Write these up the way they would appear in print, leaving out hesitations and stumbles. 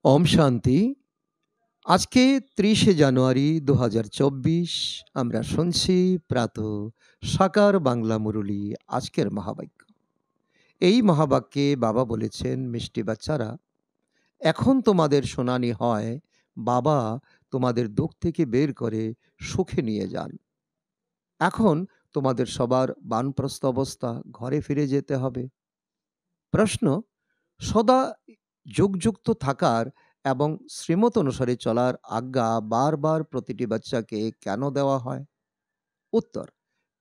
ওম শান্তি। আজকে ৩০শে জানুয়ারি ২০২৪ আমরা শুনছি প্রাতঃ সাকার বাংলা মুরলী আজকের মহাবাক্য। এই মহাবাক্যে বাবা বলেছেন, মিষ্টি বাচ্চারা, এখন তোমাদের শুনানি হয়, বাবা তোমাদের দুঃখ থেকে বের করে সুখে নিয়ে যান। এখন তোমাদের সবার বানপ্রস্থ অবস্থা, ঘরে ফিরে যেতে হবে। প্রশ্ন: সদা যোগযুক্ত থাকার এবং শ্রীমত অনুসারে চলার আজ্ঞা বারবার প্রতিটি বাচ্চাকে কেন দেওয়া হয়? উত্তর: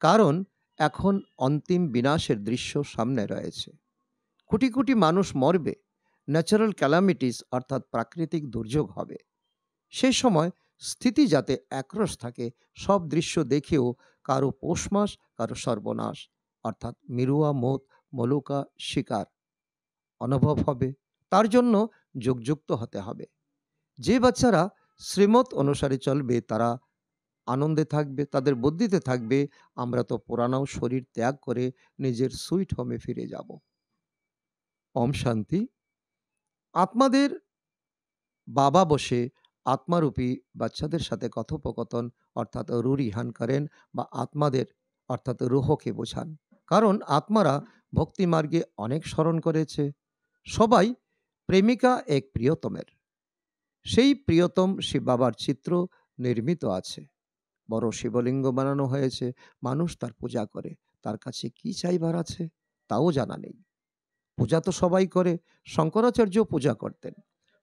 কারণ এখন অন্তিম বিনাশের দৃশ্য সামনে রয়েছে। কোটি কোটি মানুষ মরবে, ন্যাচারাল ক্যালামিটিস অর্থাৎ প্রাকৃতিক দুর্যোগ হবে। সেই সময় স্থিতি যাতে একরস থাকে, সব দৃশ্য দেখেও কারো পৌষ মাস, কারো সর্বনাশ অর্থাৎ মিরুয়া মত মলুকা শিকার অনুভব হবে। তার জন্য যোগযুক্ত হতে হবে। যে বাচ্চারা শ্রীমত অনুসারে চলবে তারা আনন্দে থাকবে, তাদের বুদ্ধিতে থাকবে, আমরা তো পুরানো শরীর ত্যাগ করে নিজের সুইট হোমে ফিরে যাব। ওম শান্তি। আত্মাদের বাবা বসে আত্মারূপী বাচ্চাদের সাথে কথোপকথন অর্থাৎ রুরিহান করেন বা আত্মাদের অর্থাৎ রুহকে বোঝান। কারণ আত্মারা ভক্তি মার্গে অনেক স্মরণ করেছে। সবাই প্রেমিকা এক প্রিয়তমের। সেই প্রিয়তম শিব বাবার চিত্র নির্মিত আছে। বড় শিবলিঙ্গ বানানো হয়েছে, মানুষ তার পূজা করে। তার কাছে কি চাইবার আছে তাও জানা নেই। পূজা তো সবাই করে, শঙ্করাচার্য পূজা করতেন।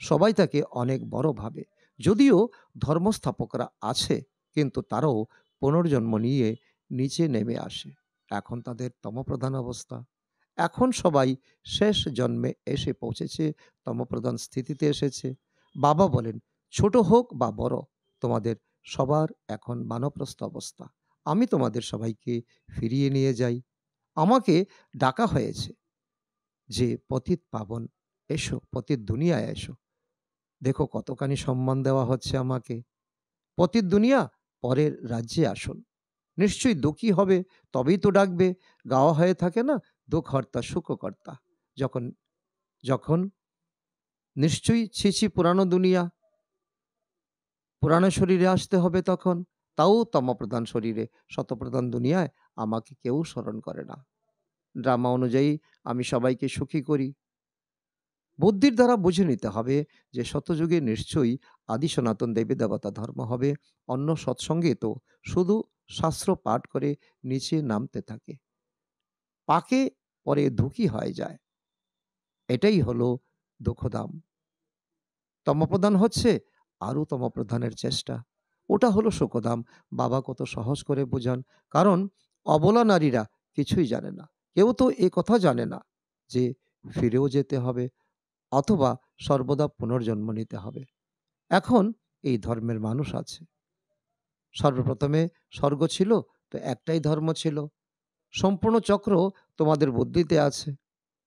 সবাই তাকে অনেক বড় ভাবে। যদিও ধর্মস্থাপকরা আছে, কিন্তু তারাও পুনর্জন্ম নিয়ে নিচে নেমে আসে। এখন তাদের তমপ্রধান অবস্থা। এখন সবাই শেষ জন্মে এসে পৌঁছেছে, তমপ্রধান স্থিতিতে এসেছে। বাবা বলেন, ছোট হোক বা বড়, তোমাদের সবার এখন বানপ্রস্থ অবস্থা। আমি তোমাদের সবাইকে ফিরিয়ে নিয়ে যাই। আমাকে ডাকা হয়েছে যে পতিত পাবন, এসো, পতিত দুনিয়ায় এসো। দেখো কতখানি সম্মান দেওয়া হচ্ছে আমাকে। পতিত দুনিয়া, পরের রাজ্যে আসুন। নিশ্চয়ই দুঃখী হবে, তবেই তো ডাকবে। গাওয়া হয়ে থাকে না, দুঃখহর্তা সুখকর্তা। যখন যখন নিশ্চয়ই ছিছি পুরানো দুনিয়া, পুরানো শরীরে আসতে হবে তখন। তাও তমপ্রধান শরীরে, শতপ্রধান দুনিয়ায় আমাকে কেউ স্মরণ করে না। ড্রামা অনুযায়ী আমি সবাইকে সুখী করি। বুদ্ধির দ্বারা বুঝে নিতে হবে যে শতযুগে নিশ্চয়ই আদি সনাতন দেবী দেবতা ধর্ম হবে। অন্য সৎসঙ্গে তো শুধু শাস্ত্র পাঠ করে নিচে নামতে থাকে, পাকে পরে দুঃখী হয়ে যায়। এটাই হলো দুঃখধাম। তমপ্রধান হচ্ছে আরও তমপ্রধানের চেষ্টা, ওটা হলো সুখধাম। বাবা কত সহজ করে বোঝান। কারণ অবলা নারীরা কিছুই জানে না। কেউ তো এ কথা জানে না যে ফিরেও যেতে হবে অথবা সর্বদা পুনর্জন্ম নিতে হবে। এখন এই ধর্মের মানুষ আছে। সর্বপ্রথমে স্বর্গ ছিল, তো একটাই ধর্ম ছিল। সম্পূর্ণ চক্র তোমাদের বুদ্ধিতে আছে।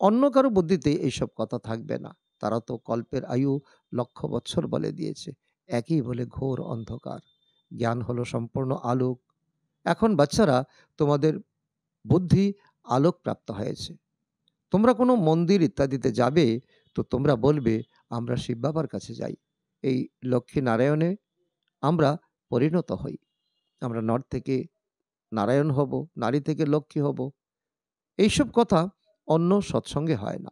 অন্য কারো বুদ্ধিতে এইসব কথা থাকবে না। তারা তো কল্পের আয়ু লক্ষ বৎসর বলে দিয়েছে। একই বলে ঘোর অন্ধকার। জ্ঞান হলো সম্পূর্ণ আলোক। এখন বাচ্চারা, তোমাদের বুদ্ধি আলোক প্রাপ্ত হয়েছে। তোমরা কোনো মন্দির ইত্যাদিতে যাবে, তো তোমরা বলবে আমরা শিব বাবার কাছে যাই। এই লক্ষ্মী নারায়ণে আমরা পরিণত হই। আমরা নর থেকে নারায়ণ হব, নারী থেকে লক্ষ্মী হব। এইসব কথা অন্য সৎসঙ্গে হয় না।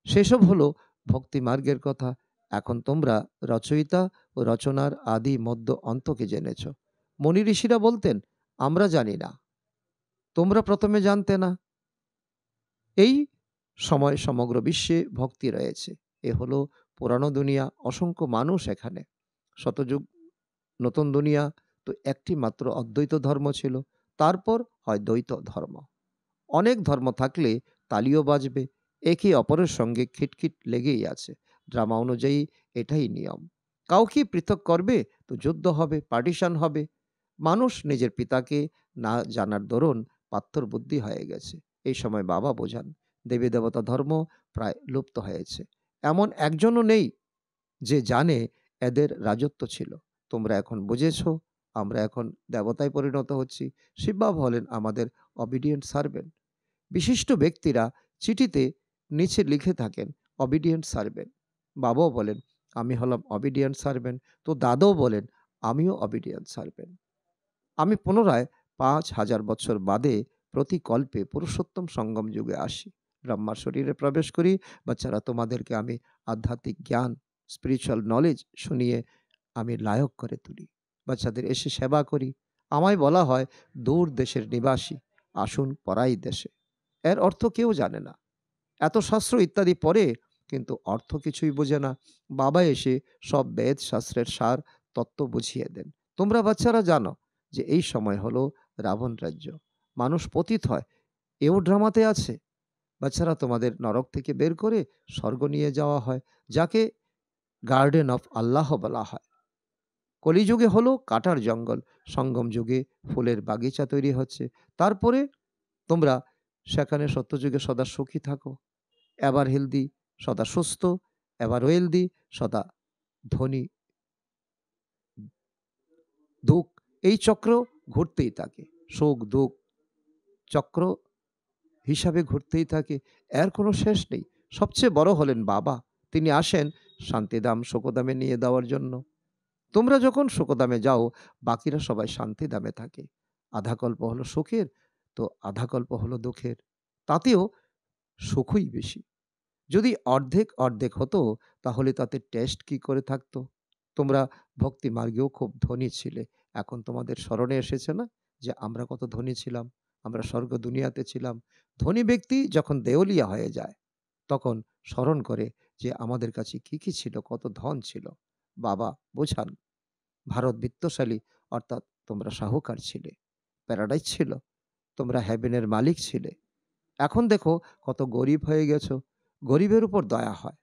সেসব হলো ভক্তি মার্গের কথা। এখন তোমরা রচয়িতা ও রচনার আদি মধ্য অন্তকে জেনেছ। মুনি ঋষিরা বলতেন, আমরা জানি না, তোমরা প্রথমে জানতে না। এই সময় সমগ্র বিশ্বে ভক্তি রয়েছে। এ হলো পুরানো দুনিয়া, অসংখ্য মানুষ এখানে। শতযুগ নতুন দুনিয়া, তো একটি মাত্র অদ্বৈত ধর্ম ছিল। তারপর হয় দ্বৈত ধর্ম। অনেক ধর্ম থাকলে তালিও বাজবে, একে অপরের সঙ্গে খিটখিট লেগেই আছে। ড্রামা অনুযায়ী এটাই নিয়ম। কাউকে পৃথক করবে তো যুদ্ধ হবে, পার্টিশন হবে। মানুষ নিজের পিতাকে না জানার দরুন পাথর বুদ্ধি হয়ে গেছে। এই সময় বাবা বোঝান, দেবী দেবতা ধর্ম প্রায় লুপ্ত হয়েছে। এমন একজনও নেই যে জানে এদের রাজত্ব ছিল। তোমরা এখন বুঝেছ, আমরা এখন দেবতায় পরিণত হচ্ছি। শিব বাবা হলেন আমাদের অবিডিয়েন্ট সার্ভেন্ট। বিশিষ্ট ব্যক্তিরা চিঠিতে নিচে লিখে থাকেন, অবিডিয়েন্ট সার্ভেন্ট। বাবাও বলেন, "আমি হলাম obedient servant।" তো দাদাও বলেন, "আমিও obedient servant।" আমি পুনরায় ৫,০০০ বছর বাদে প্রতি কল্পে পুরুষোত্তম সঙ্গম যুগে আসি। ব্রহ্মার শরীরে প্রবেশ করি। বাচ্চারা, তোমাদেরকে আমি আধ্যাত্মিক জ্ঞান, স্পিরিচুয়াল নলেজ শুনিয়ে আমি লায়ক করে তুলি। বাচ্চাদের এসে সেবা করি। আমায় বলা হয়, দূর দেশের নিবাসী, আসুন পরাই দেশে। এর অর্থ কেউ জানে না। এত শাস্ত্র ইত্যাদি পড়ে, কিন্তু অর্থ কিছুই বোঝে না। বাবা এসে সব বেদ শাস্ত্রের সার তত্ত্ব বুঝিয়ে দেন। তোমরা বাচ্চারা জানো যে এই সময় হলো রাবণ রাজ্য। মানুষ পতিত হয়। এও ড্রামাতে আছে। বাচ্চারা, তোমাদের নরক থেকে বের করে স্বর্গ নিয়ে যাওয়া হয়, যাকে গার্ডেন অফ আল্লাহ বলা হয়। কলিযুগে হলো কাটার জঙ্গল, সঙ্গম যুগে ফুলের বাগিচা তৈরি হচ্ছে। তারপরে তোমরা সেখানে সত্যযুগে সদা সুখী থাকো। এবার হেলদি, সদা সুস্থ, এবার ওয়েলদি, সদা ধনী, দুঃখ, এই চক্র ঘুরতেই থাকে। সুখ দুঃখ চক্র হিসাবে ঘুরতেই থাকে। এর কোনো শেষ নেই। সবচেয়ে বড় হলেন বাবা। তিনি আসেন শান্তিধাম শোকধামে নিয়ে দেওয়ার জন্য। তোমরা যখন শোকধামে যাও, বাকিরা সবাই শান্তিধামে থাকে। আধা কল্প হলো সুখের, তো আধা কল্প হলো দুঃখের। তাতেও সুখই বেশি। যদি অর্ধেক অর্ধেক হতো, তাহলে তাতে টেস্ট কি করে থাকতো? তোমরা ভক্তি মার্গেও খুব ধনী ছিলে। এখন তোমাদের স্মরণে এসেছে না যে আমরা কত ধনী ছিলাম? আমরা স্বর্গ দুনিয়াতে ছিলাম। ধনী ব্যক্তি যখন দেউলিয়া হয়ে যায়, তখন স্মরণ করে যে আমাদের কাছে কি, কি ছিল, কত ধন ছিল। বাবা বোঝান, ভারত বিত্তশালী, অর্থাৎ তোমরা শাহুকার ছিলে। প্যারাডাইস ছিল। তোমরা হেভেনের মালিক ছিলে। এখন দেখো কত গরিব হয়ে গেছো। গরিবের উপর দয়া হয়।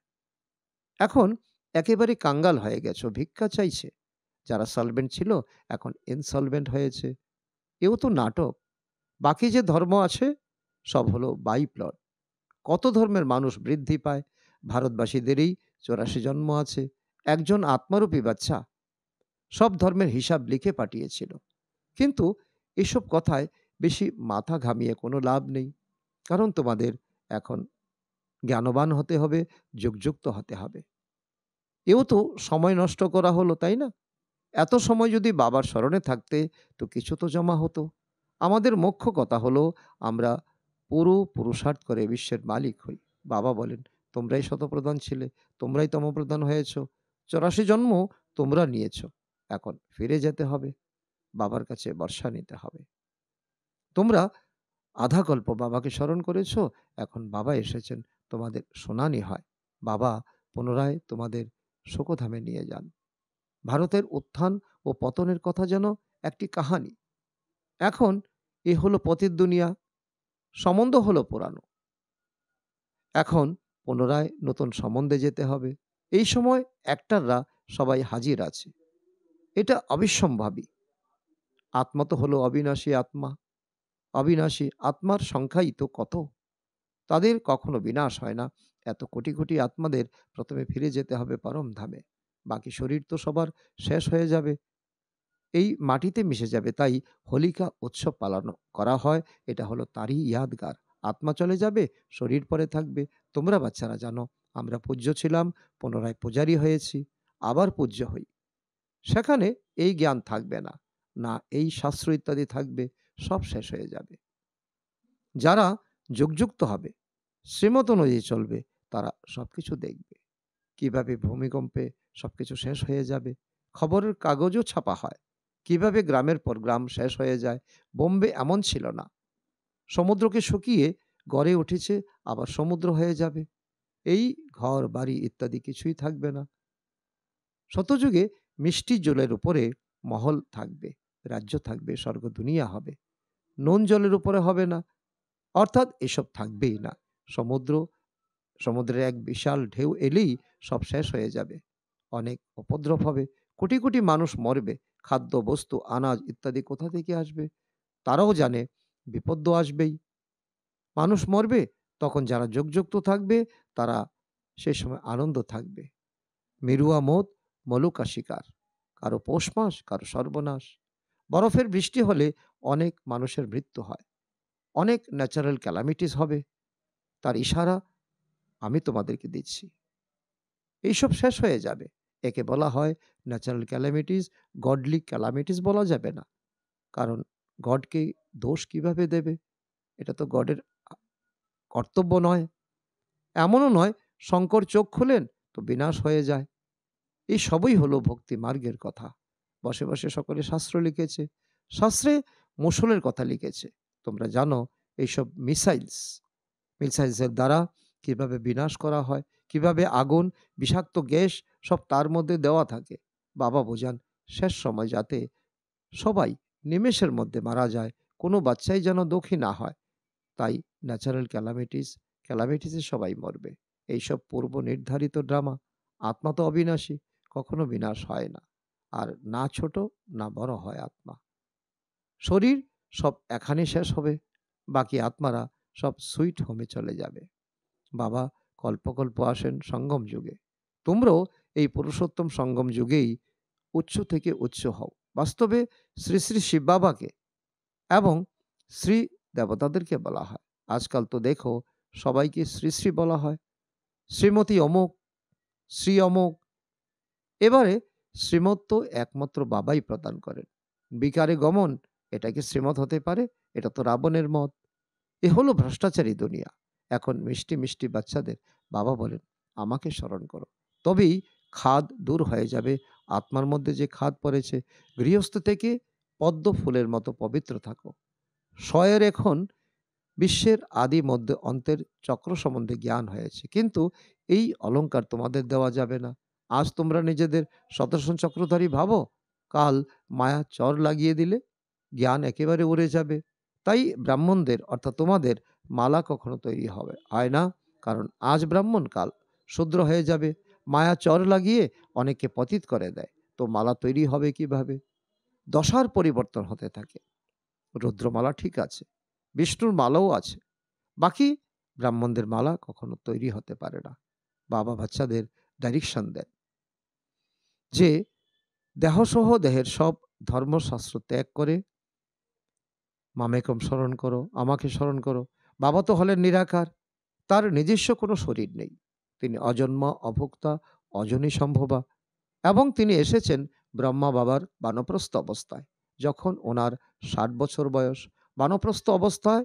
এখন একেবারে কাঙ্গাল হয়ে গেছো, ভিক্ষা চাইছে। যারা সলভেন্ট ছিল এখন ইনসলভেন্ট হয়েছে। এও তো নাটক। বাকি যে ধর্ম আছে সব হলো বাইপ্লট। কত ধর্মের মানুষ বৃদ্ধি পায়। ভারতবাসীদেরই 84 জন্ম আছে। একজন আত্মারূপী বাচ্চা সব ধর্মের হিসাব লিখে পাঠিয়েছিল। কিন্তু এসব কথায় বেশি মাথা ঘামিয়ে কোনো লাভ নেই। কারণ তোমাদের এখন জ্ঞানবান হতে হবে, যুগযুক্ত হতে হবে। এও তো সময় নষ্ট করা হলো, তাই না? এত সময় যদি বাবার স্মরণে থাকতে, তো কিছু তো জমা হতো। আমাদের মুখ্য কথা হলো আমরা পুরো পুরুষার্থ করে বিশ্বের মালিক হই। বাবা বলেন, তোমরাই শতপ্রধান ছিলে, তোমরাই তমপ্রধান হয়েছ। 84 জন্ম তোমরা নিয়েছ। এখন ফিরে যেতে হবে। বাবার কাছে বর্ষা নিতে হবে। তোমরা আধা কল্প বাবাকে স্মরণ করেছ, এখন বাবা এসেছেন তোমাদের শুনানি হয়। বাবা পুনরায় তোমাদের শোকধামে নিয়ে যান। ভারতের উত্থান ও পতনের কথা যেন একটি কাহানি। এখন এ হলো পতিত দুনিয়া, সম্বন্ধ হলো পুরানো। এখন পুনরায় নতুন সম্বন্ধে যেতে হবে। এই সময় অ্যাক্টররা সবাই হাজির আছে। এটা অবিসম্ভাবী। আত্মা তো হলো অবিনাশী আত্মা। অবিনাশী আত্মার সংখ্যাই তো কত। তাদের কখনো বিনাশ হয় না। এত কোটি, কোটি আত্মাদের প্রথমে ফিরে যেতে হবে পরম ধামে। বাকি শরীর তো সবার শেষ হয়ে যাবে। এই মাটিতে মিশে যাবে। তাই হোলিকা উৎসব পালন করা হয়। এটা হলো তারই ইয়াদগার। আত্মা চলে যাবে, শরীর পরে থাকবে। তোমরা বাচ্চারা জানো, আমরা পূজ্য ছিলাম, পুনরায় পূজারী হয়েছি, আবার পূজ্য হই। সেখানে এই জ্ঞান থাকবে না। না এই শাস্ত্র ইত্যাদি থাকবে, সব শেষ হয়ে যাবে। যারা যুগযুক্ত হবে, শ্রীমত অনুযায়ী চলবে, তারা সবকিছু দেখবে। কিভাবে ভূমিকম্পে সবকিছু শেষ হয়ে যাবে। খবরের কাগজও ছাপা হয়। কিভাবে গ্রামের পর গ্রাম শেষ হয়ে যায়। বোম্বে এমন ছিল না। সমুদ্রকে শুকিয়ে গড়ে উঠেছে, আবার সমুদ্র হয়ে যাবে। এই ঘর বাড়ি ইত্যাদি কিছুই থাকবে না। শতযুগে মিষ্টি জলের উপরে মহল থাকবে, রাজ্য থাকবে, স্বর্গ দুনিয়া হবে। নুন জলের উপরে হবে না। অর্থাৎ এসব থাকবেই না। সমুদ্র, সমুদ্রের এক বিশাল ঢেউ এলেই সব শেষ হয়ে যাবে। অনেক উপদ্রব হবে। কোটি, কোটি মানুষ মরবে। খাদ্য, বস্তু, আনাজ ইত্যাদি কোথা থেকে আসবে? তারাও জানে বিপদ তো আসবেই। মানুষ মরবে, তখন যারা যোগযুক্ত থাকবে তারা সে সময় আনন্দ থাকবে। মেরুয়া মত, মলুকা শিকার। কারো পৌষ মাস, কারো সর্বনাশ। বরফের বৃষ্টি হলে অনেক মানুষের মৃত্যু হয়। অনেক ন্যাচারাল ক্যালামিটিস হবে। তার ইশারা আমি তোমাদেরকে দিচ্ছি। এইসব শেষ হয়ে যাবে। একে বলা হয় ন্যাচারাল ক্যালামিটিস, গডলি ক্যালামিটিস বলা যাবে না। কারণ গডকে দোষ কিভাবে দেবে? এটা তো গডের আ কর্তব্য নয়। এমনও নয় শঙ্কর চোখ খুলেন তো বিনাশ হয়ে যায়। এই সবই হলো ভক্তি মার্গের কথা। বসে, বসে সকলে শাস্ত্র লিখেছে। শাস্ত্রে মুসলের কথা লিখেছে। তোমরা জানো এইসব মিসাইলসের দ্বারা কিভাবে বিনাশ করা হয়, কিভাবে আগুন, বিষাক্ত গ্যাস সব তার মধ্যে দেওয়া থাকে। বাবা বোঝান শেষ সময় যাতে সবাই নিমেষের মধ্যে মারা যায়, কোনো বাচ্চাই যেন দুঃখী না হয়। তাই ন্যাচারাল ক্যালামিটিসে সবাই মরবে। এইসব পূর্ব নির্ধারিত ড্রামা। আত্মা তো অবিনাশী, কখনো বিনাশ হয় না। আর না ছোট না বড় হয় আত্মা। শরীর সব এখানে শেষ হবে, বাকি আত্মারা সব সুইট হোমে চলে যাবে। বাবা কল্প কল্প আসেন সঙ্গম যুগে। তোমরাও এই পুরুষোত্তম সঙ্গম যুগেই উচ্চ থেকে উচ্চ হও। বাস্তবে শ্রী শ্রী শিব বাবাকে এবং শ্রী দেবতাদেরকে বলা হয়। আজকাল তো দেখো সবাইকে শ্রী শ্রী বলা হয়। শ্রীমতী অমুক, শ্রী অমুক। এবারে শ্রীমত তো একমাত্র বাবাই প্রদান করেন। বিকারে গমন, এটা কি শ্রীমত হতে পারে? এটা তো রাবণের মত। এ হলো ভ্রষ্টাচারী দুনিয়া। এখন মিষ্টি, মিষ্টি বাচ্চাদের বাবা বলেন, আমাকে স্মরণ করো। তবেই খাদ দূর হয়ে যাবে। আত্মার মধ্যে যে খাদ পড়েছে, গৃহস্থ থেকে পদ্ম ফুলের মতো পবিত্র থাকো। স্বয়ের এখন বিশ্বের আদি মধ্য অন্তের চক্র সম্বন্ধে জ্ঞান হয়েছে। কিন্তু এই অলংকার তোমাদের দেওয়া যাবে না। আজ তোমরা নিজেদের সুদর্শন চক্রধারী ভাবো, কাল মায়া চর লাগিয়ে দিলে জ্ঞান একেবারে উড়ে যাবে। তাই ব্রাহ্মণদের অর্থাৎ তোমাদের মালা কখনো তৈরি হয় না। কারণ আজ ব্রাহ্মণ কাল শূদ্র হয়ে যাবে। মায়া চর লাগিয়ে অনেককে পতিত করে দেয়। তো মালা তৈরি হবে কিভাবে? দশার পরিবর্তন হতে থাকে। রুদ্রমালা ঠিক আছে, বিষ্ণুর মালাও আছে। বাকি ব্রাহ্মণদের মালা কখনো তৈরি হতে পারে না। বাবা বাচ্চাদের ডাইরেকশন দেন যে দেহসহ দেহের সব ধর্মশাস্ত্র ত্যাগ করে মামেকম স্মরণ করো, আমাকে স্মরণ করো। বাবা তো হলেন নিরাকার, তার নিজস্ব কোনো শরীর নেই। তিনি অজন্মা, অভোক্তা, অজনী সম্ভবা এবং তিনি এসেছেন ব্রহ্মা বাবার বানপ্রস্থ অবস্থায়। যখন ওনার ৬০ বছর বয়স, বানপ্রস্থ অবস্থায়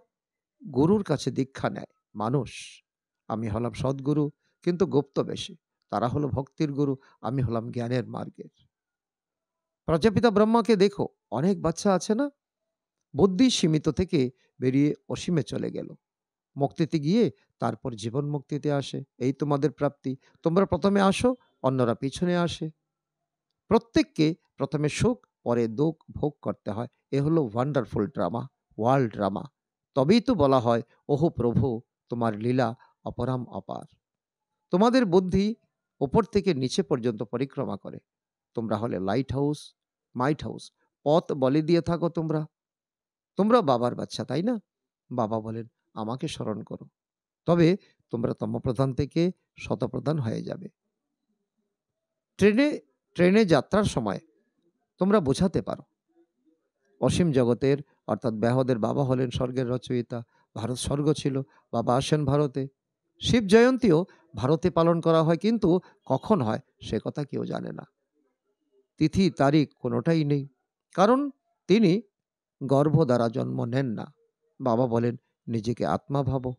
গুরুর কাছে দীক্ষা নেয় মানুষ। আমি হলাম সদ্গুরু, কিন্তু গুপ্ত বেশে। তারা হলো ভক্তির গুরু, আমি হলাম জ্ঞানের মার্গের। প্রজাপিতা ব্রহ্মাকে দেখো, অনেক বাচ্চা আছে না? বুদ্ধি সীমিত থেকে বেরিয়ে অসীমে চলে গেল। মুক্তিতে গিয়ে তারপর জীবন মুক্তিতে আসে। এই তোমাদের প্রাপ্তি। তোমরা প্রথমে আসো, অন্যরা পিছনে আসে। প্রত্যেককে প্রথমে সুখ পরে দুঃখ ভোগ করতে হয়। এ হলো ওয়ান্ডারফুল ড্রামা, ওয়ার্ল্ড ড্রামা। তবেই তো বলা হয়, ওহো প্রভু, তোমার লীলা অপরাম অপার। তোমাদের বুদ্ধি ওপর থেকে নিচে পর্যন্ত পরিক্রমা করে। তোমরা হলে লাইট হাউস, মাইট হাউস। পথ বলে দিয়ে থাকো তোমরা। তোমরা বাবার বাচ্চা, তাই না? বাবা বলেন, আমাকে স্মরণ করো। তবে তোমরা তমপ্রধান থেকে শতপ্রধান হয়ে যাবে। ট্রেনে ট্রেনে যাত্রার সময় তোমরা বোঝাতে পারো, অসীম জগতের অর্থাৎ ব্যাহদের বাবা হলেন স্বর্গের রচয়িতা। ভারত স্বর্গ ছিল, বাবা আসেন ভারতে। শিব জয়ন্তীও ভারতে পালন করা হয়, কিন্তু কখন হয় সে কথা কেউ জানে না। তিথি তারিখ কোনোটাই নেই, কারণ তিনি গর্ভ দ্বারা জন্ম নেন না। বাবা বলেন, নিজেকে আত্মা ভাবো।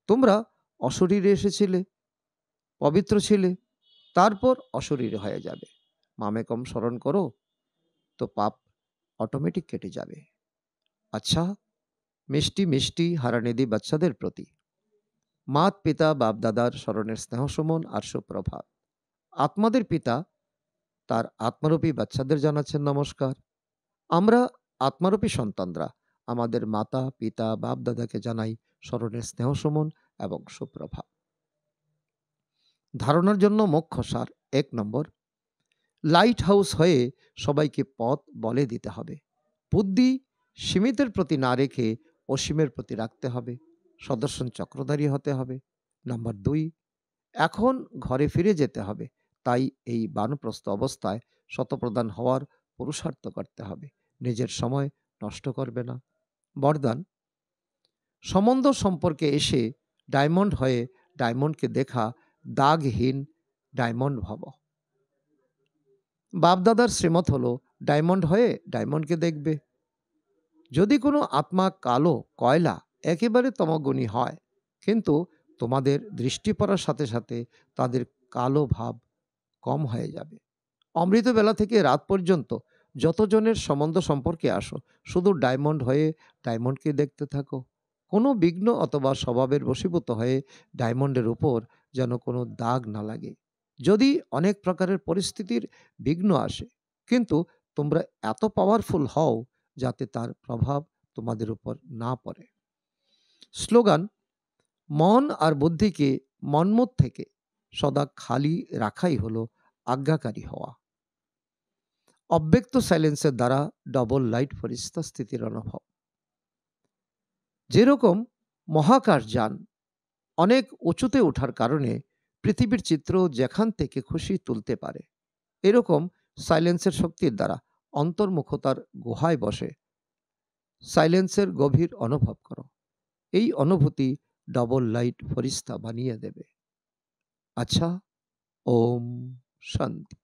তোমরা অশরীরে এসেছিলে, পবিত্র ছিলে, তারপর অশরীরে হয়ে যাবে। মামেকম স্মরণ করো, তো পাপ অটোমেটিক কেটে যাবে। আচ্ছা, মিষ্টি মিষ্টি হারানিধি বাচ্চাদের প্রতি মাত পিতা বাপ দাদার স্মরণের স্নেহ সুমন আর সুপ্রভাত। আত্মাদের পিতা তার আত্মারূপী বাচ্চাদের জানাচ্ছেন নমস্কার। আমরা আত্মারূপী সন্তানরা আমাদের মাতা পিতা বাপ দাদাকে জানাই স্মরণের স্নেহ সুমন এবং সুপ্রভাত। ধারণার জন্য মুখ্য সার: ১ নম্বর, লাইট হাউস হয়ে সবাইকে পথ বলে দিতে হবে। বুদ্ধি সীমিতের প্রতি না রেখে অসীমের প্রতি রাখতে হবে। সদর্শন চক্রধারী হতে হবে। নাম্বার ২, এখন ঘরে ফিরে যেতে হবে। তাই এই বানপ্রস্থ অবস্থায় শতপ্রধান হওয়ার পুরুষার্থ করতে হবে। নিজের সময় নষ্ট করবে না। বরদান: সম্বন্ধ সম্পর্কে এসে ডায়মন্ড হয়ে ডায়মন্ডকে দেখা দাগহীন, ডায়মন্ড ভাবো। বাপদাদার শ্রীমত হলো ডায়মন্ড হয়ে ডায়মন্ডকে দেখবে। যদি কোনো আত্মা কালো কয়লা একেবারে তমগুণী হয়, কিন্তু তোমাদের দৃষ্টি পড়ার সাথে সাথে তাদের কালো ভাব কম হয়ে যাবে। অমৃতবেলা থেকে রাত পর্যন্ত যতজনের সম্বন্ধ সম্পর্কে আসো, শুধু ডায়মন্ড হয়ে ডায়মন্ডকে দেখতে থাকো। কোনো বিঘ্ন অথবা স্বভাবের বশীভূত হয়ে ডায়মন্ডের উপর যেন কোনো দাগ না লাগে। যদি অনেক প্রকারের পরিস্থিতির বিঘ্ন আসে, কিন্তু তোমরা এত পাওয়ারফুল হও যাতে তার প্রভাব তোমাদের উপর না পড়ে। স্লোগান: মন আর বুদ্ধিকে মনমত থেকে সদা খালি রাখাই হলো আজ্ঞাকারী হওয়া। অব্যক্ত সাইলেন্সের দ্বারা ডবল লাইট ফেরেশতা স্থিতির অনুভব। যেরকম মহাকাশযান অনেক উঁচুতে ওঠার কারণে পৃথিবীর চিত্র যেখান থেকে খুশি তুলতে পারে, এরকম সাইলেন্সের শক্তির দ্বারা অন্তর্মুখতার গুহায় বসে সাইলেন্সের গভীর অনুভব করো। এই অনুভূতি ডবল লাইট ফেরেশতা বানিয়ে দেবে। আচ্ছা, ওম শান্তি।